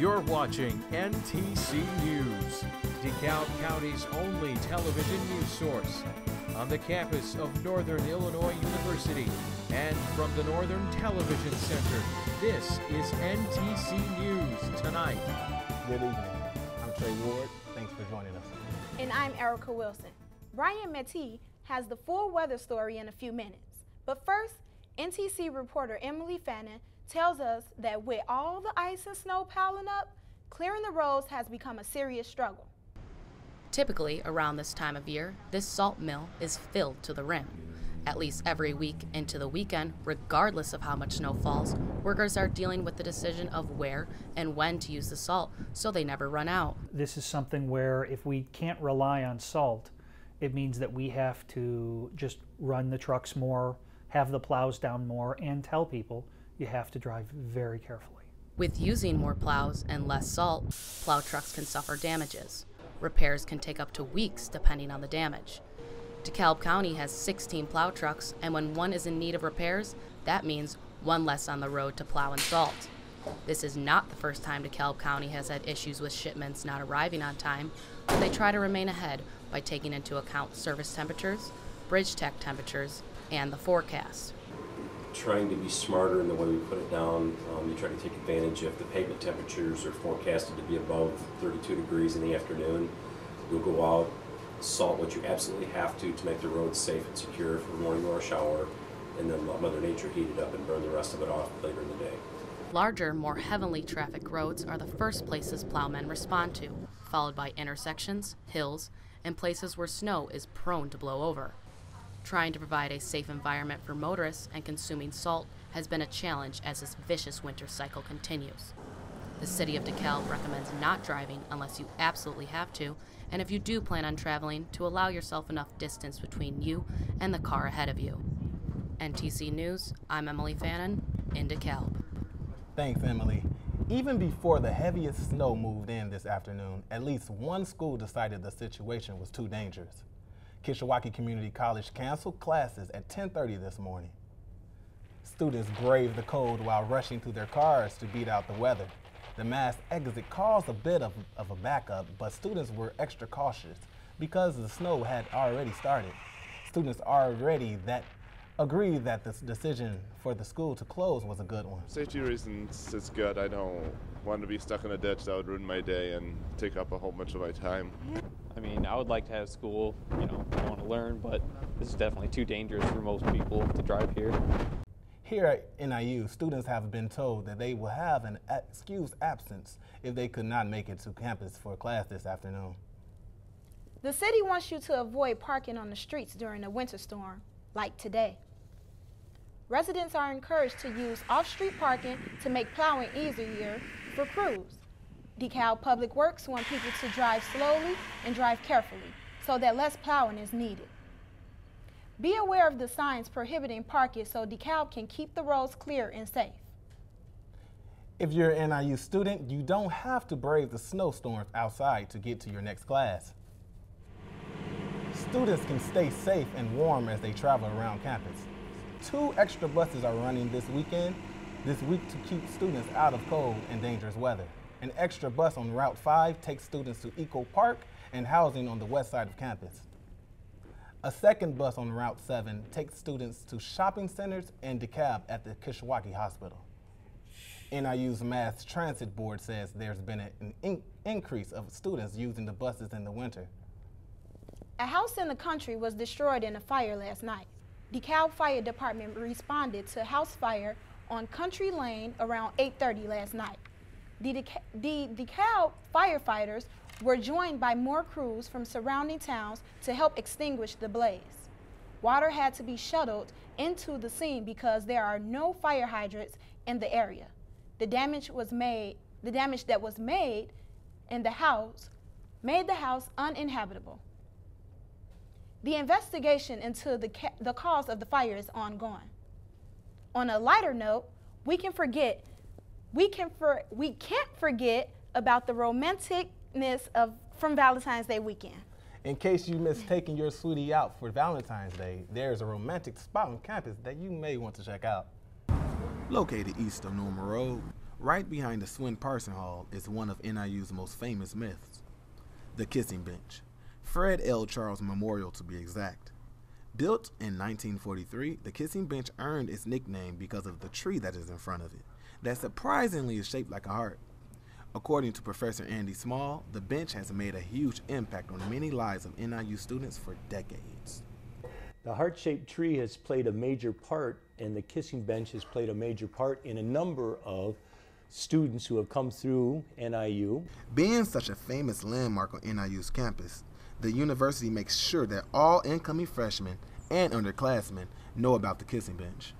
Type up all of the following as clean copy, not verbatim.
You're watching NTC News, DeKalb County's only television news source, on the campus of Northern Illinois University and from the Northern Television Center. This is NTC News Tonight. Good evening. I'm Trey Ward. Thanks for joining us. And I'm Erica Wilson. Brian Mettee has the full weather story in a few minutes. But first, NTC reporter Emily Fannin tells us that with all the ice and snow piling up, clearing the roads has become a serious struggle. Typically, around this time of year, this salt mill is filled to the rim. At least every week into the weekend, regardless of how much snow falls, workers are dealing with the decision of where and when to use the salt so they never run out. This is something where if we can't rely on salt, it means that we have to just run the trucks more, have the plows down more, and tell people you have to drive very carefully. With using more plows and less salt, plow trucks can suffer damages. Repairs can take up to weeks depending on the damage. DeKalb County has 16 plow trucks, and when one is in need of repairs, that means one less on the road to plow and salt. This is not the first time DeKalb County has had issues with shipments not arriving on time, but they try to remain ahead by taking into account service temperatures, bridge tech temperatures, and the forecast. Trying to be smarter in the way we put it down. You try to take advantage if the pavement temperatures are forecasted to be above 32 degrees in the afternoon. You'll go out, salt what you absolutely have to make the roads safe and secure for morning or shower, and then let Mother Nature heat it up and burn the rest of it off later in the day. Larger, more heavily trafficked roads are the first places plowmen respond to, followed by intersections, hills, and places where snow is prone to blow over. Trying to provide a safe environment for motorists and consuming salt has been a challenge as this vicious winter cycle continues. The city of DeKalb recommends not driving unless you absolutely have to, and if you do plan on traveling, to allow yourself enough distance between you and the car ahead of you. NTC News, I'm Emily Fannin in DeKalb. Thanks, Emily. Even before the heaviest snow moved in this afternoon, at least one school decided the situation was too dangerous. Kishwaukee Community College canceled classes at 10:30 this morning. Students braved the cold while rushing to their cars to beat out the weather. The mass exit caused a bit of a backup, but students were extra cautious because the snow had already started. Students already agreed that the decision for the school to close was a good one. Safety reasons, it's good. I don't want to be stuck in a ditch. That would ruin my day and take up a whole bunch of my time. I mean, I would like to have school, I want to learn, but this is definitely too dangerous for most people to drive here. Here at NIU, students have been told that they will have an excused absence if they could not make it to campus for class this afternoon. The city wants you to avoid parking on the streets during a winter storm, like today. Residents are encouraged to use off-street parking to make plowing easier for crews. DeKalb Public Works want people to drive slowly and drive carefully so that less plowing is needed. Be aware of the signs prohibiting parking so DeKalb can keep the roads clear and safe. If you're an NIU student, you don't have to brave the snowstorms outside to get to your next class. Students can stay safe and warm as they travel around campus. 2 extra buses are running this week to keep students out of cold and dangerous weather. An extra bus on Route 5 takes students to Eco Park and housing on the west side of campus. A second bus on Route 7 takes students to shopping centers and DeKalb at the Kishwaukee Hospital. NIU's Mass Transit Board says there's been an increase of students using the buses in the winter. A house in the country was destroyed in a fire last night. DeKalb Fire Department responded to a house fire on Country Lane around 8:30 last night. The DeKalb firefighters were joined by more crews from surrounding towns to help extinguish the blaze. Water had to be shuttled into the scene because there are no fire hydrants in the area. The damage that was made in the house made the house uninhabitable. The investigation into the cause of the fire is ongoing. On a lighter note, we can't forget about the romanticness from Valentine's Day weekend. In case you missed taking your sweetie out for Valentine's Day, there's a romantic spot on campus that you may want to check out. Located east of Norman Road, Right behind the Swin Parson Hall is one of NIU's most famous myths, the kissing bench. Fred L. Charles Memorial to be exact. Built in 1943, the kissing bench earned its nickname because of the tree that is in front of it, that surprisingly is shaped like a heart. According to Professor Andy Small, the bench has made a huge impact on many lives of NIU students for decades. The heart-shaped tree has played a major part, and the kissing bench has played a major part in a number of students who have come through NIU. Being such a famous landmark on NIU's campus, the university makes sure that all incoming freshmen and underclassmen know about the kissing bench.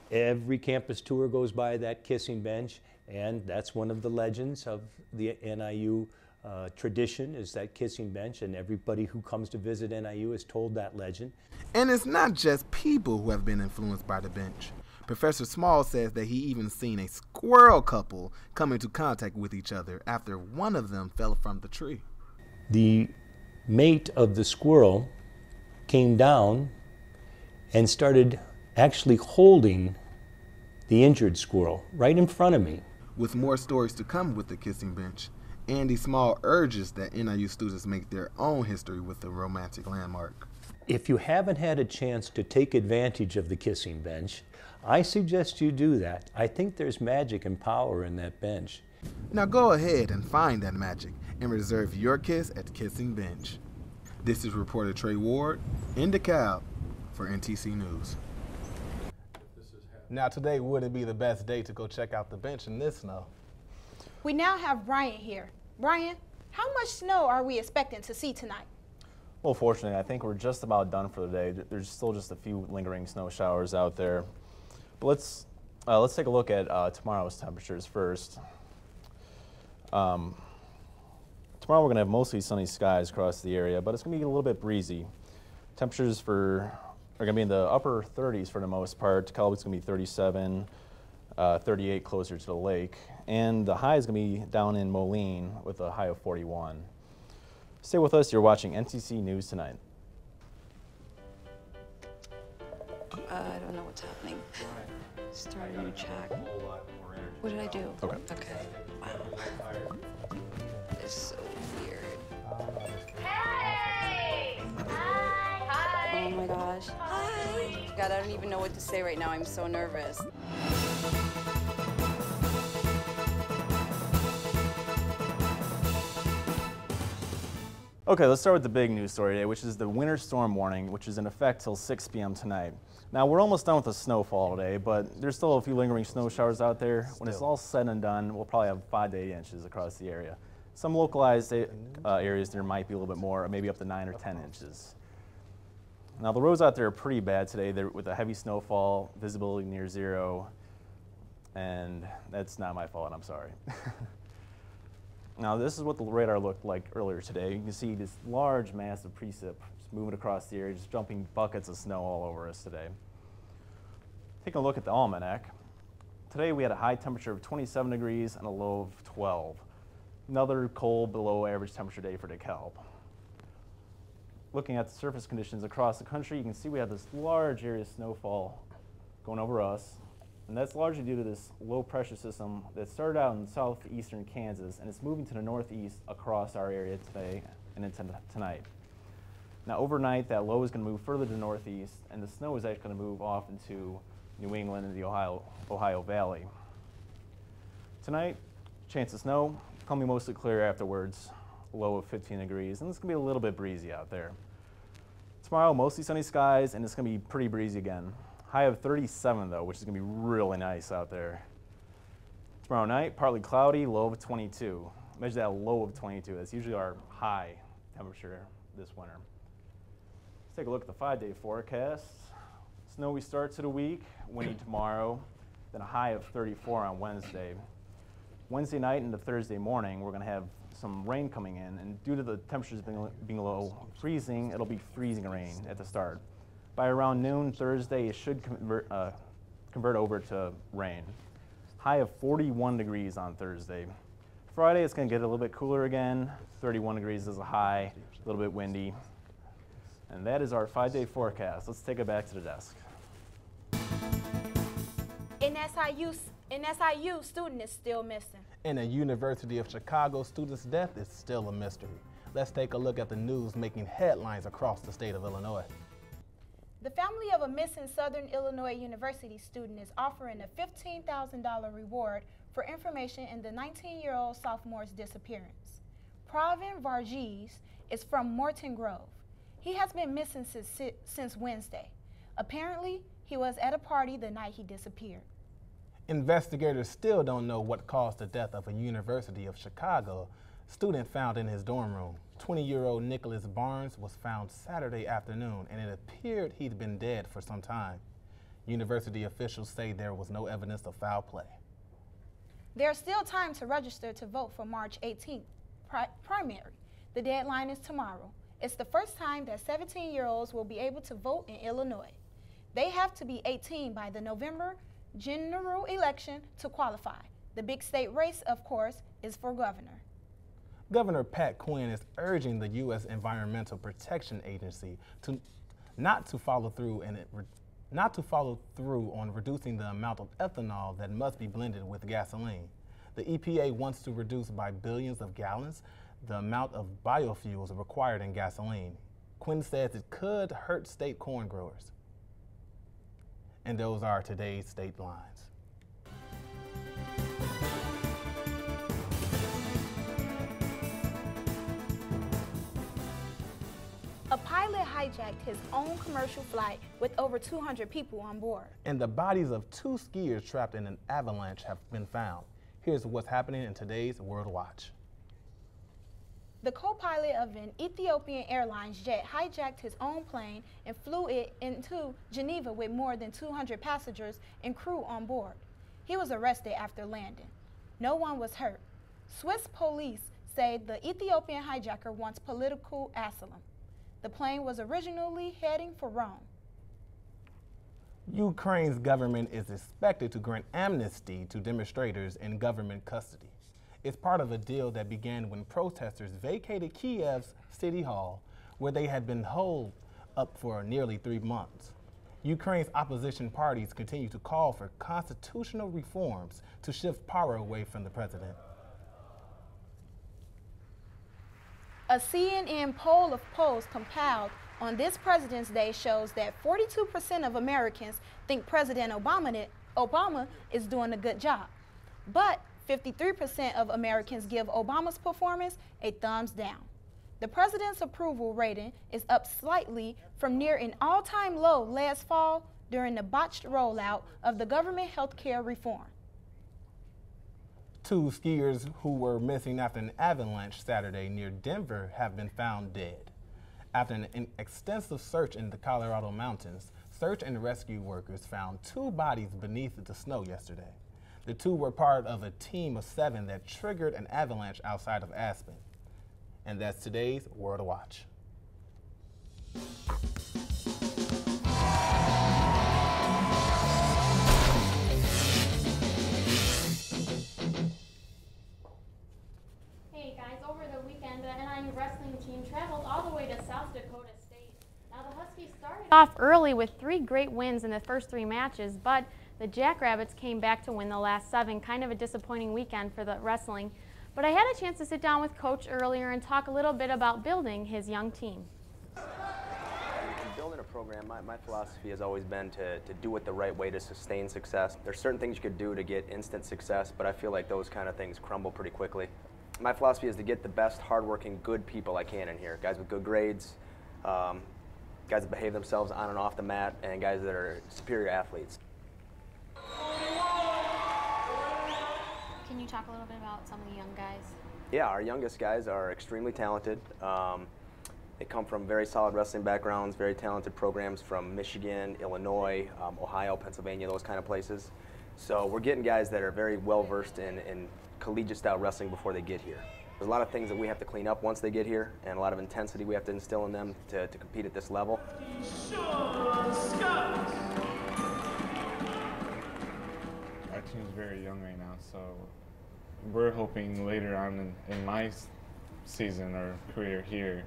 Every campus tour goes by that kissing bench, and that's one of the legends of the NIU tradition, is that kissing bench, and everybody who comes to visit NIU is told that legend. And it's not just people who have been influenced by the bench. Professor Small says that he even seen a squirrel couple come into contact with each other after one of them fell from the tree. The mate of the squirrel came down and started actually holding the injured squirrel right in front of me. With more stories to come with the kissing bench, Andy Small urges that NIU students make their own history with the romantic landmark. If you haven't had a chance to take advantage of the kissing bench, I suggest you do that. I think there's magic and power in that bench. Now go ahead and find that magic and reserve your kiss at the kissing bench. This is reporter Trey Ward in DeKalb for NTC News. Now today wouldn't be the best day to go check out the bench in this snow. We now have Brian here. Brian, how much snow are we expecting to see tonight? Well, fortunately, I think we're just about done for the day. There's still just a few lingering snow showers out there. But let's take a look at tomorrow's temperatures first. Tomorrow we're going to have mostly sunny skies across the area, but it's going to be a little bit breezy. Temperatures are going to be in the upper 30s for the most part. DeKalb's going to be 37, 38 closer to the lake. And the high is going to be down in Moline with a high of 41. Stay with us. You're watching NTC News Tonight. I don't know what's happening. Start a new chat. What did I do? Okay. Okay. Wow. It's so weird. Hey! Hi! Oh my gosh. Hi! God, I don't even know what to say right now. I'm so nervous. Okay, let's start with the big news story today, which is the winter storm warning, which is in effect till 6 p.m. tonight. Now, we're almost done with the snowfall today, but there's still a few lingering snow showers out there. When it's all said and done, we'll probably have 5 to 8 inches across the area. Some localized areas there might be a little bit more, maybe up to 9 or 10 inches. Now, the roads out there are pretty bad today. They're with a heavy snowfall, visibility near zero, and that's not my fault, I'm sorry. Now, this is what the radar looked like earlier today. You can see this large mass of precip just moving across the area, just dumping buckets of snow all over us today. Taking a look at the almanac. Today we had a high temperature of 27 degrees and a low of 12. Another cold below average temperature day for DeKalb. Looking at the surface conditions across the country, you can see we have this large area of snowfall going over us. And that's largely due to this low pressure system that started out in southeastern Kansas, and it's moving to the northeast across our area today and into tonight. Now overnight, that low is going to move further to the northeast, and the snow is actually going to move off into New England and the Ohio Valley. Tonight, chance of snow, coming mostly clear afterwards, low of 15 degrees, and it's going to be a little bit breezy out there. Tomorrow, mostly sunny skies, and it's going to be pretty breezy again. High of 37 though, which is going to be really nice out there. Tomorrow night, partly cloudy, low of 22. Measure that low of 22. That's usually our high temperature this winter. Let's take a look at the 5-day forecast. Snowy start to the week, windy tomorrow, then a high of 34 on Wednesday. Wednesday night into Thursday morning, we're going to have some rain coming in, and due to the temperatures being low, freezing, it'll be freezing rain at the start. By around noon Thursday, it should convert over to rain. High of 41 degrees on Thursday. Friday, it's going to get a little bit cooler again. 31 degrees is a high, a little bit windy. And that is our 5-day forecast. Let's take it back to the desk. NSIU's In SIU, student is still missing. In the University of Chicago, student's death is still a mystery. Let's take a look at the news making headlines across the state of Illinois. The family of a missing Southern Illinois University student is offering a $15,000 reward for information in the 19-year-old sophomore's disappearance. Pravin Varghese is from Morton Grove. He has been missing since Wednesday. Apparently, he was at a party the night he disappeared. Investigators still don't know what caused the death of a University of Chicago student found in his dorm room. 20-year-old Nicholas Barnes was found Saturday afternoon, and it appeared he'd been dead for some time. University officials say there was no evidence of foul play. There's still time to register to vote for March 18th primary. The deadline is tomorrow. It's the first time that 17-year-olds will be able to vote in Illinois. They have to be 18 by the November general election to qualify. The big state race, of course, is for governor. Governor Pat Quinn is urging the U.S. Environmental Protection Agency not to follow through on reducing the amount of ethanol that must be blended with gasoline. The EPA wants to reduce by billions of gallons the amount of biofuels required in gasoline. Quinn says it could hurt state corn growers. And those are today's state lines. A pilot hijacked his own commercial flight with over 200 people on board. And the bodies of 2 skiers trapped in an avalanche have been found. Here's what's happening in today's World Watch. The co-pilot of an Ethiopian Airlines jet hijacked his own plane and flew it into Geneva with more than 200 passengers and crew on board. He was arrested after landing. No one was hurt. Swiss police say the Ethiopian hijacker wants political asylum. The plane was originally heading for Rome. Ukraine's government is expected to grant amnesty to demonstrators in government custody. It's part of a deal that began when protesters vacated Kiev's city hall, where they had been holed up for nearly 3 months. Ukraine's opposition parties continue to call for constitutional reforms to shift power away from the president. A CNN poll of polls compiled on this President's Day shows that 42% of Americans think President Obama is doing a good job. But 53% of Americans give Obama's performance a thumbs down. The president's approval rating is up slightly from near an all-time low last fall during the botched rollout of the government health care reform. 2 skiers who were missing after an avalanche Saturday near Denver have been found dead. After an extensive search in the Colorado mountains, search and rescue workers found 2 bodies beneath the snow yesterday. The 2 were part of a team of 7 that triggered an avalanche outside of Aspen. And that's today's World Watch. Hey guys, over the weekend, the NIU wrestling team traveled all the way to South Dakota State. Now the Huskies started off early with 3 great wins in the first 3 matches, but the Jackrabbits came back to win the last 7. Kind of a disappointing weekend for the wrestling. But I had a chance to sit down with Coach earlier and talk a little bit about building his young team. Building a program, my philosophy has always been to do it the right way to sustain success. There's certain things you could do to get instant success, but I feel like those kind of things crumble pretty quickly. My philosophy is to get the best, hardworking, good people I can in here. Guys with good grades, guys that behave themselves on and off the mat, and guys that are superior athletes. Can you talk a little bit about some of the young guys? Yeah, our youngest guys are extremely talented. They come from very solid wrestling backgrounds, very talented programs from Michigan, Illinois, Ohio, Pennsylvania, those kind of places. So we're getting guys that are very well versed in collegiate style wrestling before they get here. There's a lot of things that we have to clean up once they get here, and a lot of intensity we have to instill in them to compete at this level. Our team's very young right now, so we're hoping later on in my season or career here,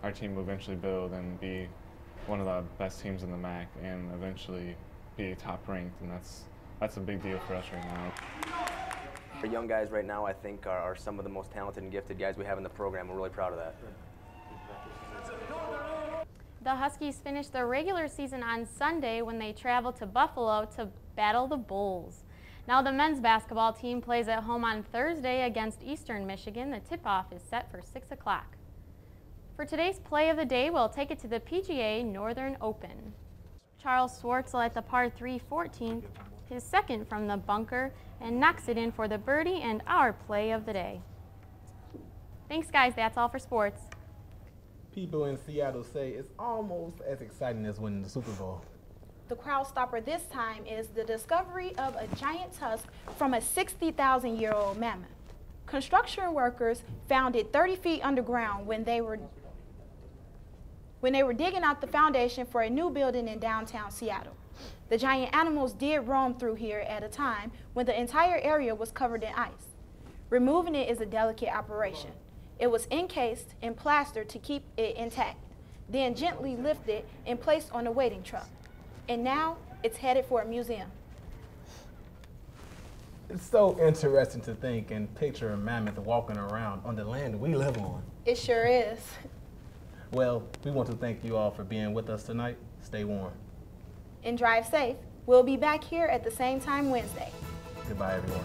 our team will eventually build and be one of the best teams in the MAC and eventually be top ranked, and that's that's a big deal for us right now. Our young guys right now, I think, are some of the most talented and gifted guys we have in the program. We're really proud of that. The Huskies finished their regular season on Sunday when they traveled to Buffalo to battle the Bulls. Now the men's basketball team plays at home on Thursday against Eastern Michigan. The tip-off is set for 6 o'clock. For today's play of the day, we'll take it to the PGA Northern Open. Charles Schwartzel at the par 3 14th, his second from the bunker, and knocks it in for the birdie and our play of the day. Thanks, guys. That's all for sports. People in Seattle say it's almost as exciting as winning the Super Bowl. The crowd stopper this time is the discovery of a giant tusk from a 60,000-year-old mammoth. Construction workers found it 30 feet underground when they were digging out the foundation for a new building in downtown Seattle. The giant animals did roam through here at a time when the entire area was covered in ice. Removing it is a delicate operation. It was encased and plastered to keep it intact, then gently lifted and placed on a waiting truck. And now it's headed for a museum. It's so interesting to think and picture a mammoth walking around on the land we live on. It sure is. Well, we want to thank you all for being with us tonight. Stay warm. And drive safe. We'll be back here at the same time Wednesday. Goodbye, everyone.